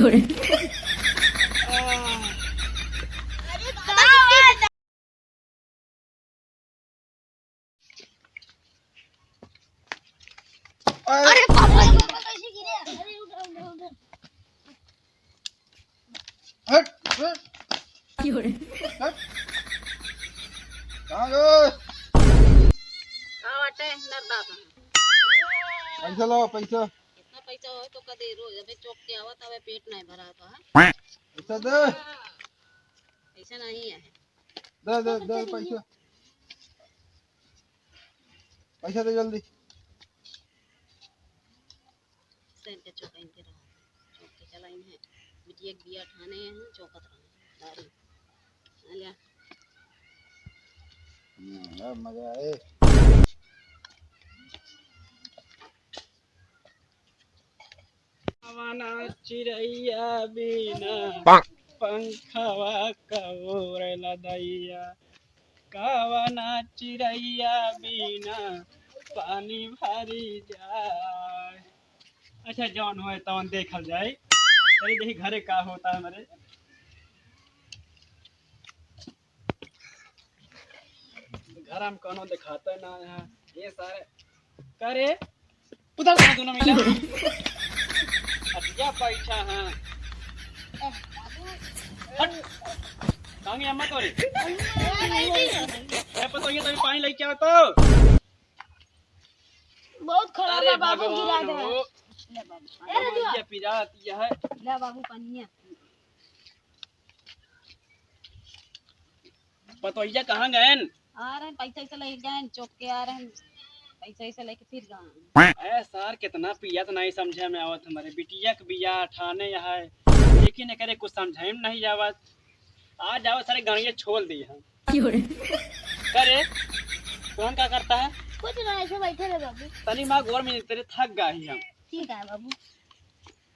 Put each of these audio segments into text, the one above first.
अरे पापा कैसे गिरे? अरे उधर हट हट हट कहाँ गए? वाटे नरदा था पैसा लो पैसा। इतना पैसा हो तो कदे रोज अबे चौक के आवत अबे पेट नहीं भरा तो है पैसा दे ऐसा नहीं है दे दे दे पैसा। पैसा दे जल्दी। सैन के चौक इनके रहा चौक के चला इन है बिटिया के बिया ठाने हैं चौकत रहा दारू लिया मजा आए। आवाना चिड़ैया बिना पंखवा कबूर लदैया कावना चिड़ैया बिना पानी भरी जाए। अच्छा जौन हो तौन देखल जाए। अरे देखी घरे का होता है मेरे घर हम कोनो दिखाता ना है ये सारे करे उधर से दोनों मिला अच्छा पैसा हाँ हट कांगे अम्मा तोरी ए पतो ये तभी पानी लेके आओ तो बहुत खराब है बाबू गिरा दे। ले बाबू ये पिराती है ले बाबू पानी पतो ये कहाँ गए आ रहे हैं पैसा ऐसा लेके जाए चौक के आ रहे हैं पैसा ऐसा लेके फिर गए ए सर कितना पिया तो नहीं समझे में आवत हमारे बिटिया के बिया ठाने है लेकिन करे कुछ समझे में नहीं आवत आ जाओ सारे गाड़ियाँ छोड़ दी हम करे कौन क्या करता है कुछ ना ऐसे बैठे रहे बाबू। तनी माँ गोर में तेरे थक गई हम ठीक है बाबू।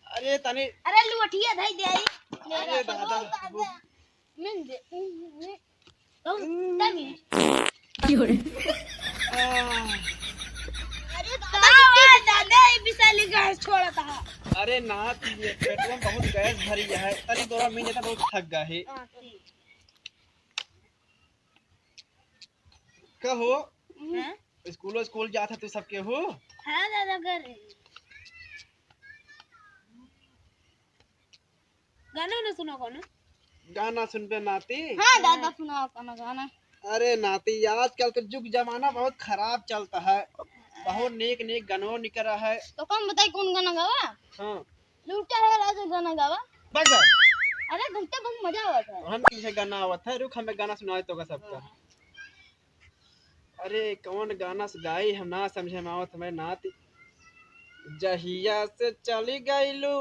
अरे तनी अरे लुटिया धई दे आई अरे दादा मैं दे तुम तमी अरे दादा ये बिसाली गैस छोड़ा था। अरे ना ये पेट्रोल बहुत गैस भरी है तनी दोरा में जाता बहुत थक गया है कहो हैं स्कूल जाता तू सबके हो हां दादा कर गाना ना सुनो कौन? गाना सुन पे नाती हां दादा सुनाओ कौन गाना? अरे नाती आजकल का युग जमाना बहुत खराब चलता है बहुत नेक नेक गानों निकल रहा है तो कौन बताई कौन गाना गावा? हाँ लूटा है राजा गाना गावा। बगल अरे घंटे बहुत मजा आवत है। हम किसे गाना आवत है रुक हमें गाना सुनाए तो का सबका अरे कौन गाना गाई हम ना समझे में आवत हमें नाती जहिया से चली गईलू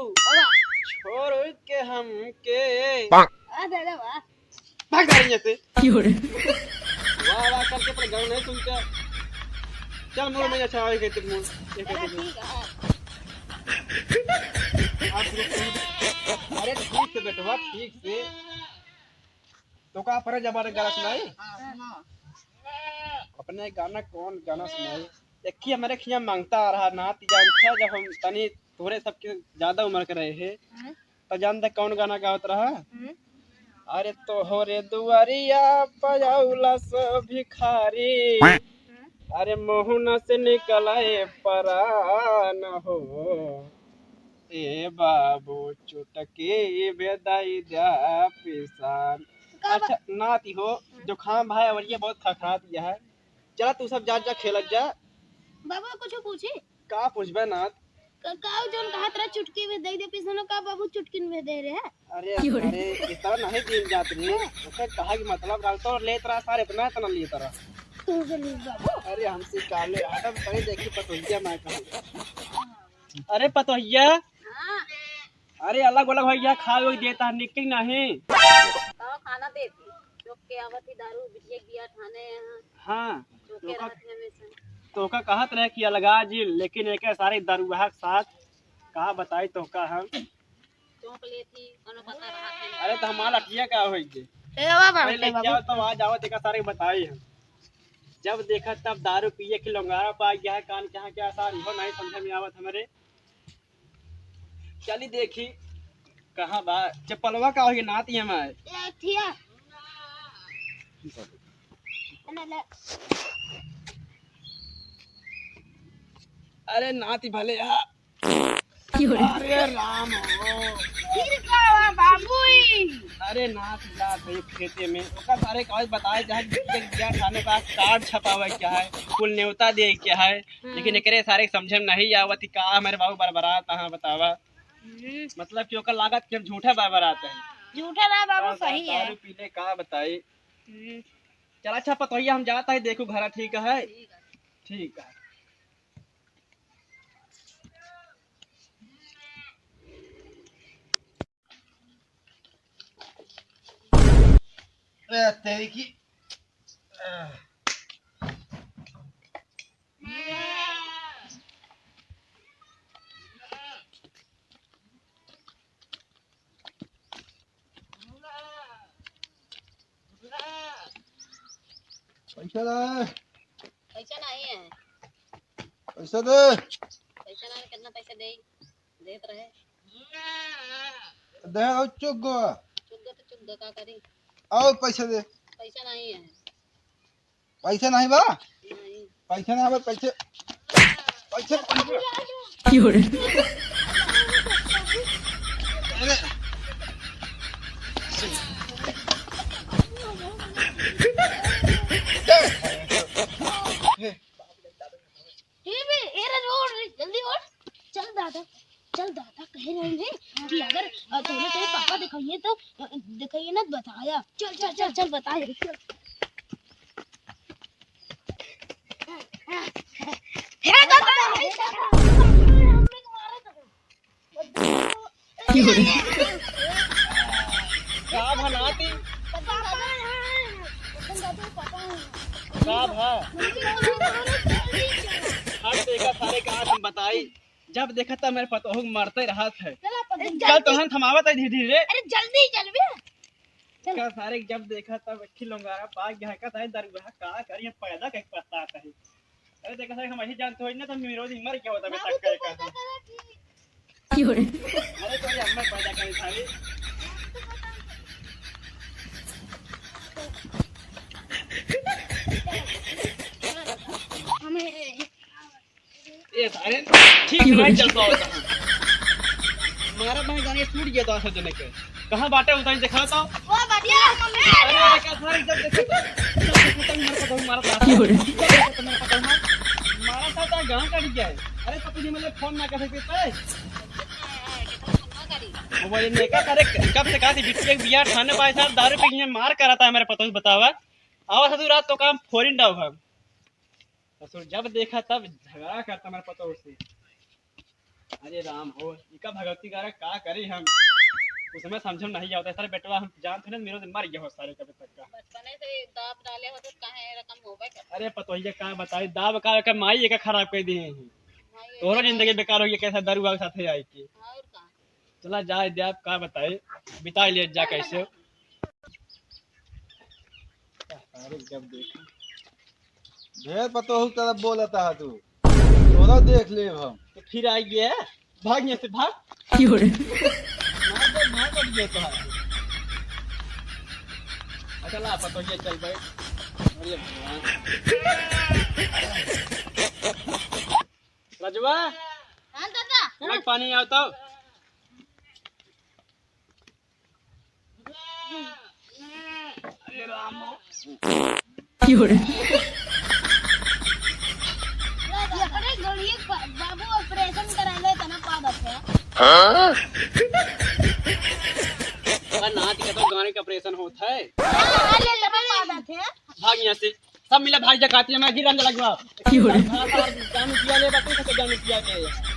छोड़ के हमके आ दादा वाह भाग जा रही से वाह वाह करके पर गाना नहीं सुनते चल मोर में अच्छा आए कहते मोर ये कहते ठीक है। अरे ठीक से बेटवा ठीक से तो का पर जबारे गाना सुनाई अपने गाना कौन गाना सुनाई देखिए हमारे खिया मांगता आ रहा नाती जानता जब हम तनी थोड़े सबके ज्यादा उम्र के रहे हैं तो जानते कौन गाना गावत रहा अरे तोहरे दुआरिया पजाउला से भिखारी अरे मोहन से निकलाए परान हो ए बाबू चुटकी बेदाई जा पिसान। अच्छा नाती हो जो खाम भाई और ये बहुत खखा दिया है चला तू सब जा खेलत जा बाबू कुछ पूछी का पूछबे नात काऊ जोन कहा तेरा चुटकी में दे दे पिसनो का बाबू चुटकी में दे रहे हैं। अरे इस तरह नहीं दिन जात रे ओके कहा कि मतलब रहा तो ले तरह सारे इतना इतना लिए तरह तू जल्दी बाबू। अरे हमसे काले आदम पहले देखी पतोहिया मैं कहूं अरे पतोहिया अरे अलग अलग भैया खा वो देता निकल नहीं तो खाना देती चौक के आवत ही दारू बिटिया के बिया ठाने हाँ चौक के रहते हमेशा तो का कहत रहे कि अलगा जी लेकिन एक सारे दरुआ के साथ कहा बताई तो का हम चौक लेती कोनो पता रहा थे अरे तो हमारा लठिया का होई जे ए बाबा पहले जाओ तो आ जाओ देखा सारे बताई हम जब देखा तब दारू पिए के लंगारा पा गया है कान कहाँ क्या सार हो नहीं समझे में आवत हमारे चली देखी कहाँ बा चप्पलवा का होगी नाती है मैं ये थिया ना ले अरे नाती भले अरे राम हो फिर का हुआ बाबूई अरे नाती जात है खेते में ओका सारे कागज बताए जहाँ बिटिया थाने पास कार्ड छपावा क्या है कुल न्योता दे क्या है लेकिन एकरे सारे समझे में नहीं आवत का हमारे बाबू बरबरात हाँ बतावा मतलब कि ओकर लागत के हम झूठा बरबरात है झूठा ना बाबू सही है दारू पीले का बताई चल अच्छा पतोहिया हम जाता है देखो घर ठीक है ठीक है तेरी की पैसा दे पैसा नहीं है पैसा दे पैसा ना कितना पैसा दे देत रहे दे और चुक गो चुग का करी और पैसा दे पैसा नहीं है पैसा नहीं बा नहीं पैसा ना बा पैसे पैसे अरे ये भी ये रोड जल्दी उठ चल दादा कह रहे हैं कि अगर तूने तेरे पापा दिखाइए तो दिखाइए ना बताया चल चल चल चल बताए का भनाती का भा हर देखा सारे का हम बताई जब देखा था मेरे पतोह मरते रहा था कल तो हम थमावत है धीरे धीरे अरे जल्दी चल बे का सारे जब देखा था वक्की लोंगारा पाक गया का था दरगाह का करिए पैदा के पछताता है अरे देखा था हम ही जानते हो ना तो मेरे रोज मर क्या होता है तक का अरे तो ये हम पैदा कर सारे हमें ये सारे ठीक नहीं चल पाता हमारा भाई गाने टूट गया था सजने के कहां बाटे उताई दिखा तो वो बढ़िया अरे क्या सारे जब देखो तब मर पता मारा था गांव काट गया है अरे तो तुझे मतलब फोन ना कर सकते थे मोबाइल ने का करे कब से कहा थी बिटिया बिया ठाने पाए सर दारू पे ये मार करा था मेरे पता बतावा आवा ससुर रात तो काम फोरिन डाउ हम ससुर जब देखा तब झगड़ा करता मेरे पता उससे अरे राम हो इका भगवती गारा का करी हम उसमें समझ नहीं आता सर बेटवा हम जानते ना मेरे मर गया हो सारे कब तक का बचपने से दाब डाले हो तो काहे रकम होबे कर अरे पतोहिया का बताई दाब का माई का खराब कर दिए हैं तोरा जिंदगी बेकार हो गई कैसा दारू के साथ आई की और का चला जाए दे आप का बताए बिता ले जा कैसे अरे जब देखा ढेर पतोह तरफ बोलता है तू तोरा देख ले हम तो फिर आई गया भाग यहाँ से भाग भाग गया तो अच्छा ला पतोहिया चल भाई अरे रजवा हां दादा पानी आओ तो अरे राम अपने गोलिए बाबू ऑपरेशन कराले तना पादत है नाच का तो गाने का ऑपरेशन होता है ले तना पादत है भाग यहाँ से सब मिला भाई जकाती है मैं गिरन लगवा जानू किया ले बात तो जानू किया ले